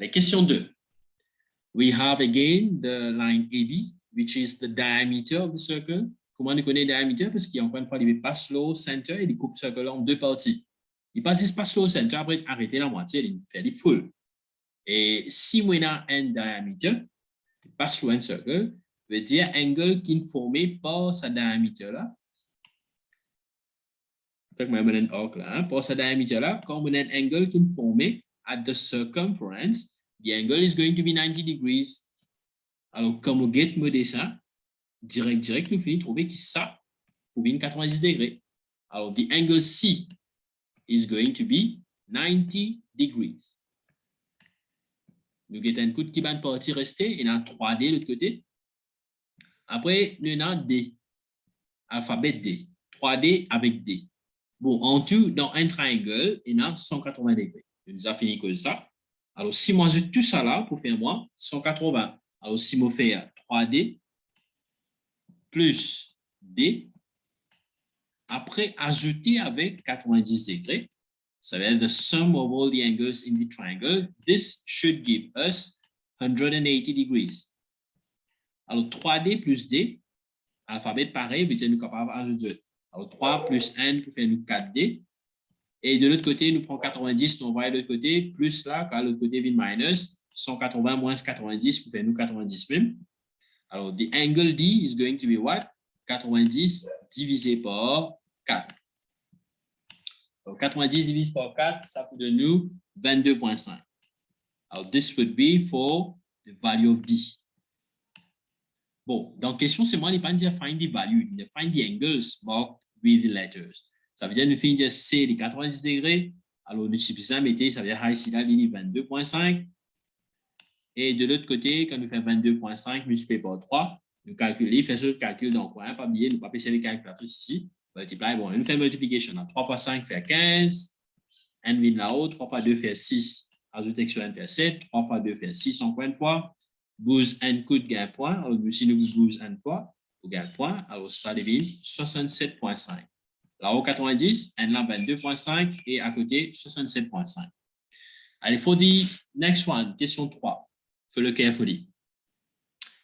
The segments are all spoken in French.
Allez, question 2. We have again the line AB, which is the diameter of the circle. Comment on connaît le diameter? Parce qu'il y a encore une fois, il passe slow center et il coupe le cercle en deux parties. Il passe slow center, après arrêter la moitié, il fait des full. Et si on a un diamètre, passe slow un circle, veut dire angle qui est formé par sa diamètre là. Pour ce diamètre-là, quand on a un angle qui est formé at the circumference, the angle is going to be 90 degrees. Alors, comme on get modé ça, direct, nous finissons trouver que ça pour 90 degrés. Alors, the angle C is going to be 90 degrees. Nous avons un coup de qui va partie rester, il y a 3D de l'autre côté. Après, nous avons D, alphabet D, 3D avec D. Bon, en tout, dans un triangle, il y a 180 degrés. Nous avons fini comme ça. Alors, si moi je tout ça là, pour faire moi, 180. Alors, si je fais 3D plus D, après ajouter avec 90 degrés, ça veut dire the sum of all the angles in the triangle. This should give us 180 degrees. Alors, 3D plus D, alphabet pareil, veut dire nous sommes capables d'ajouter. Alors, 3 plus 1 pour faire nous 4D. Et de l'autre côté, nous prenons 90, nous envoyons de l'autre côté, plus là, car l'autre côté vient minus, 180 moins 90 pour faire nous 90 même. Alors, the angle D is going to be what? 90 divisé par 4. Donc, 90 divisé par 4, ça peut donner nous 22,5. Alors, this would be for the value of D. Bon, donc, question, c'est moi, il n'est pas dire find the value, il find the angles marked with the letters. Ça veut dire, nous finissons dire C de 90 degrés. Alors, nous suffisons mettre, ça veut dire ici, là, il est 22,5. Et de l'autre côté, quand nous faisons 22,5 multiplié par 3, nous calculons, faisons le calcul dans le coin, pas oublier, nous ne pas passer les calculatrices ici. Multiply, bon, nous faisons multiplication. 3 fois 5 fait 15. N vient là-haut, 3 fois 2 fait 6. Ajouter sur N fait 7. 3 fois 2 fait 6 encore une fois. 12 N coûte gain point. Alors, si nous 12 N point, pour gain point, alors ça devient 67,5. Là-haut, 90, N là 22,5 et à côté, 67,5. Allez, for the next one, question 3. Fais-le carefully.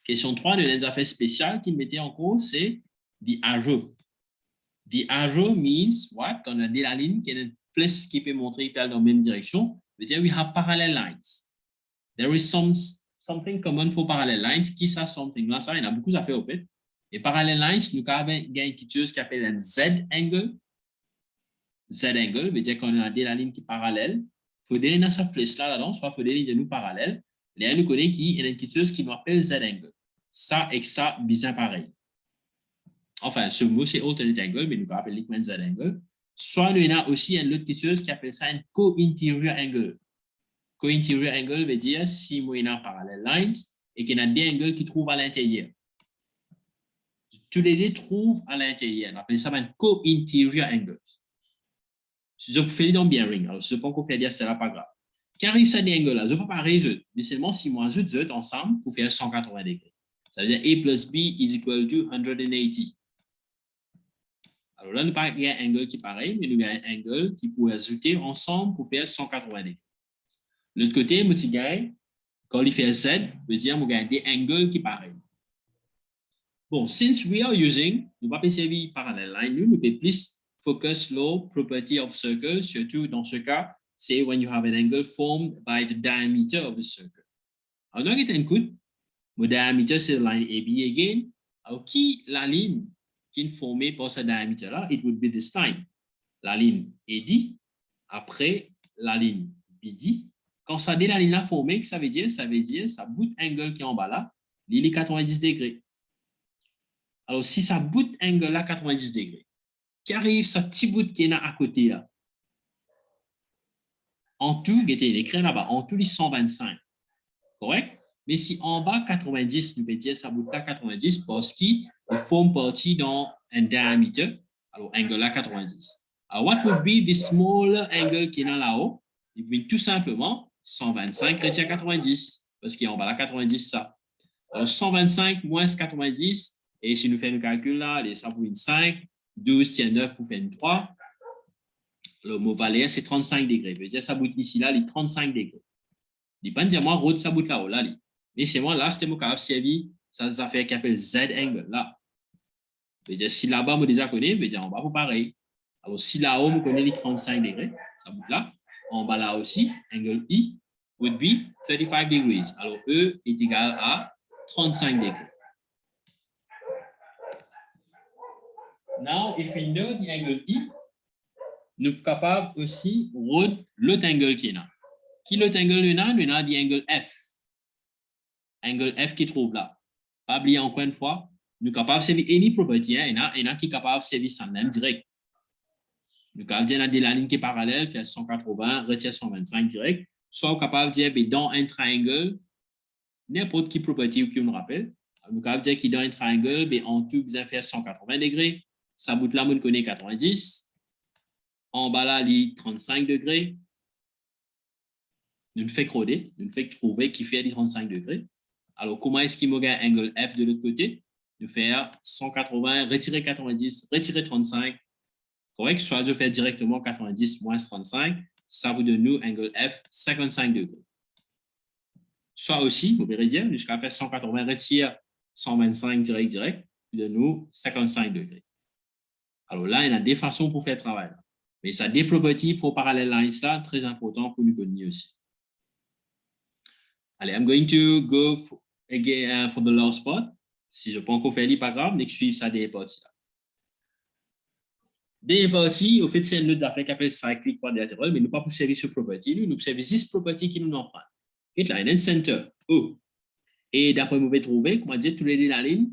Question 3 de l'un des affaires spéciales qui mettait en cours, c'est the arrow. The arrow means what? Quand on a dit la ligne, qui est une flèche qui peut montrer dans la même direction, veut dire we have parallel lines. There is something common for parallel lines. Qui ça, something là? Ça, il y en a beaucoup à faire au fait. Et parallel lines, nous avons une chose qui s'appelle un Z-angle. Z-angle veut dire qu'on a dit la ligne qui est parallèle. Il faut donner dans cette flèche-là, là-dedans, soit il faut donner de nous parallèles. Là, nous connaissons qu'il y a une chose qui nous appelle Z-angle. Ça et ça, bien pareil. Enfin, ce mot, c'est alternate angle, mais nous appelons l'équivalent Z-angle. Soit nous avons aussi une autre chose qui appelle ça un co-interior angle. Co-interior angle veut dire si nous avons parallel lines et qu'il y a des angles qui trouvent à l'intérieur. Tous les deux trouvent à l'intérieur. On appelle ça un co-interior angle. Si vous faites dans bearing, alors je ne sais pas qu'on fait dire, c'est là pas grave. Quand arrive ça des angles là, je ne peux pas résoudre, mais seulement si moi ajoute Z ensemble pour faire 180 degrés. Ça veut dire A plus B is equal to 180. Alors là, nous n'avons pas un angle qui est pareil, mais nous avons un angle qui peut ajouter ensemble pour faire 180 degrés. L'autre côté, nous avons, quand il fait Z, veut dire que nous avons des angles qui sont pareils. Bon, since we are using, nous ne pouvons pas servir parallel line, nous pouvons plus focus law property of circle, surtout dans ce cas, c'est when you have an angle formed by the diameter of the circle. Alors, nous avons un coup, le diamètre, c'est la ligne AB again. Alors, qui la ligne qui est formée par ce diamètre-là? It would be this time. La ligne AD, après la ligne BD. Quand ça dit la ligne là formée, ça veut dire, ça bout angle qui est en bas là, il est 90 degrés. Alors, si ça bout angle là 90 degrés, qui arrive ce petit bout qui est là à côté là, en tout, il est écrit là-bas, en tout, il est 125. Correct? Mais si en bas 90, nous pouvons dire ça bout là 90 parce qu'il forme partie dans un diamètre, alors angle là 90. Alors, what would be the smaller angle qui est là-haut? Il peut tout simplement 125 retient 90 parce qu'il est en bas là 90 ça. Alors, 125 moins 90, et si nous faisons le calcul là, ça pour une 5, 12 tient 9 pour faire une 3. Le mot valeur, c'est 35 degrés. Ça veut dire ça bout ici là, les 35 degrés. Il pas dire moi, route, ça bout là-haut, là. Mais c'est moi, là, c'était mon cas servi, ça fait qui appelle Z angle, là. Je veux dire, si là-bas, je déjà connais, je veux dire, en bas, pour pareil. Alors, si là-haut, je connais les 35 degrés, ça bout là. En bas, là aussi, angle I would be 35 degrees. Alors, E est égal à 35 degrés. Now, if we know the angle I, nous sommes capables aussi de l'autre angle qui est là. Qui l'autre angle est là? Nous avons l'angle F. Angle F qui trouve là. Pas oublier encore une fois, nous sommes capables de servir any property. Il y en a qui sont capables de servir sans même direct. Nous sommes capables de dire la ligne qui est parallèle, faire 180, retirer 125 direct. Soit capable de dire dans un triangle, n'importe qui property qui nous rappelle. Nous sommes capables de dire que dans un triangle, en tout, vous allez faire 180 degrés. Ça bout là, on connaît 90. En bas là, il 35 degrés. Nous ne fait croder, nous ne fait trouver qui fait les 35 degrés. Alors, comment est-ce qu'il me gagne angle F de l'autre côté? Nous faire 180, retirer 90, retirer 35. Correct? Soit je fais directement 90 moins 35. Ça vous donne nous angle F 55 degrés. Soit aussi, vous verrez dire, jusqu'à faire 180, retire 125 direct, vous donne nous 55 degrés. Alors là, il y a des façons pour faire le travail. Mais ça, des properties, il faut parallèle line, ça, très important pour nous connaître aussi. Allez, I'm going to go again for the last spot. Si je ne peux pas encore faire, pas grave, mais je suis ça des parties. Des parties, au fait, c'est une autre affaire qui s'appelle cyclic quadrilateral, mais nous pas pour servir ce property, nous servir 6 properties qui nous en prennent. Et là, il y a un center O. Et d'après, vous pouvez trouver, comment dire, tous les deux dans la ligne,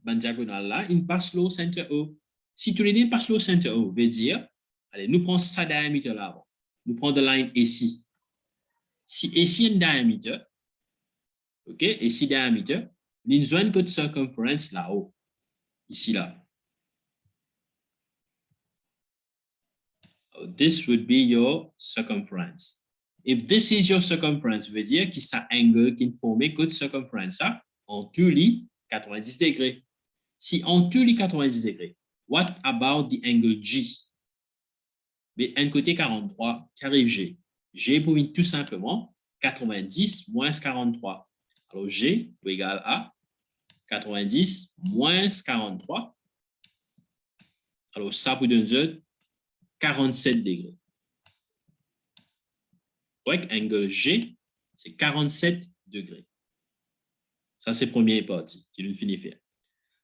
dans diagonale là, il passe l'eau center O. Si tous les deux passent l'eau center O, veut dire, allez, nous prenons ça diamètre là avant. Nous prenons de line AC. Si AC est un diamètre, OK, AC diamètre, nous avons une circumference là-haut, ici là. This would be your circumference. If this is your circumference, veut dire que ça angle qui forme une circumference ça, en tout lit 90 degrés. Si en tout lit 90 degrés, what about the angle G? Mais un côté 43, qu'arrive G? G pour tout simplement 90 moins 43. Alors G est égal à 90 moins 43. Alors ça vous donne 47 degrés. Correct? Angle G, c'est 47 degrés. Ça, c'est la première partie qui nous finit faire.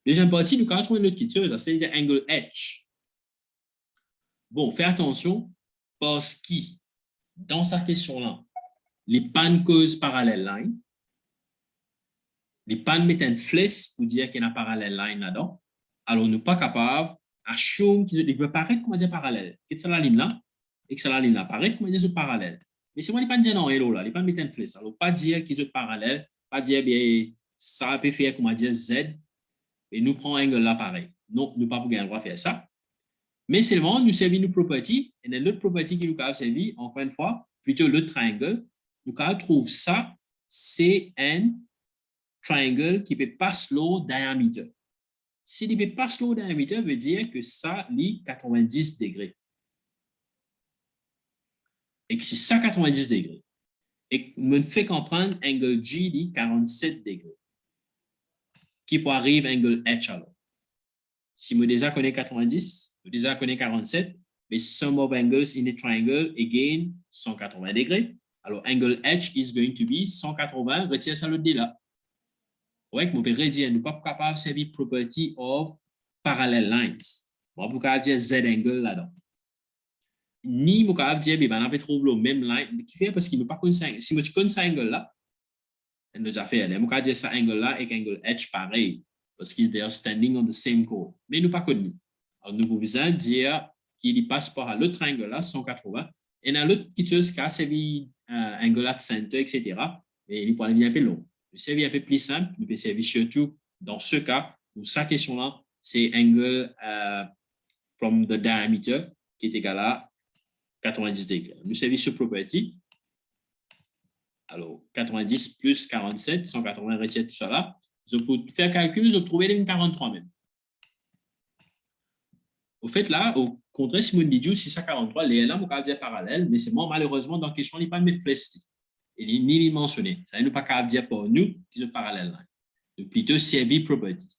Deuxième partie, nous allons trouver une autre petite chose, c'est l'angle H. Bon, faites attention parce que dans sa question-là, les pannes causent parallèle line. Les pannes mettent une flèche pour dire qu'il y a un parallèle line là-dedans. Alors, nous ne sommes pas capables d'assumer qu'il peut paraître comme dire parallèle. Qu'est-ce que la ligne là? Et que la ligne là paraît comme dire parallèle. Mais c'est moi, il ne pas dire non, hello là, il ne pas mettre une flèche. Alors, pas dire qu'ils sont parallèles, pas dire bien ça peut faire comme dire Z, et nous prenons un angle là pareil. Non, nous ne pouvons pas le droit de faire ça. Mais seulement, nous servons une property, et l'autre property qui nous a servi, encore une fois, plutôt le triangle, nous trouvons ça, c'est un triangle qui peut passer l'eau diamètre. Si il peut passer l'eau diamètre, veut dire que ça lit 90 degrés. Et que c'est ça 90 degrés. Et me fait comprendre angle G dit 47 degrés. Qui peut arriver angle H alors. Si je déjà connais 90, je déjà connais 47, mais sum of angles in a triangle, again, 180 degrés. Alors, angle H is going to be 180, retire ça le D là. Ouais, vous pouvez dire, nous ne sommes pas capables de servir property of parallel lines. Bon, vous pouvez dire Z angle là-dedans. Ni vous pouvez dire, ben, on peut trouver le même line, qui fait parce qu'il ne pas connaître ça. Si vous connaissez cet angle là, on a déjà fait, vous pouvez dire ça angle là et angle H pareil, parce qu'ils sont standing on the same chord. Mais nous ne pas connu. Alors, nous pouvons dire qu'il passe par l'autre triangle là, 180, et dans l'autre petite chose qui a servi angle at center, etc. Et il peut aller un peu long. Le servir un peu plus simple, nous peut servir surtout dans ce cas, pour sa question-là, c'est angle from the diameter qui est égal à 90 degrés. Nous servir ce property. Alors, 90 plus 47, 180, retire tout ça là. Je peux faire calcul, je peux trouver les 43 même. Au fait, là, au contraire, si mon dit c'est ça 43, les là, on va dire parallèle, mais c'est moi, malheureusement, dans la question, il n'y a pas de flèche. ni mentionné. Ça ne veut pas dire pour nous qui sont parallèles. Plutôt service property.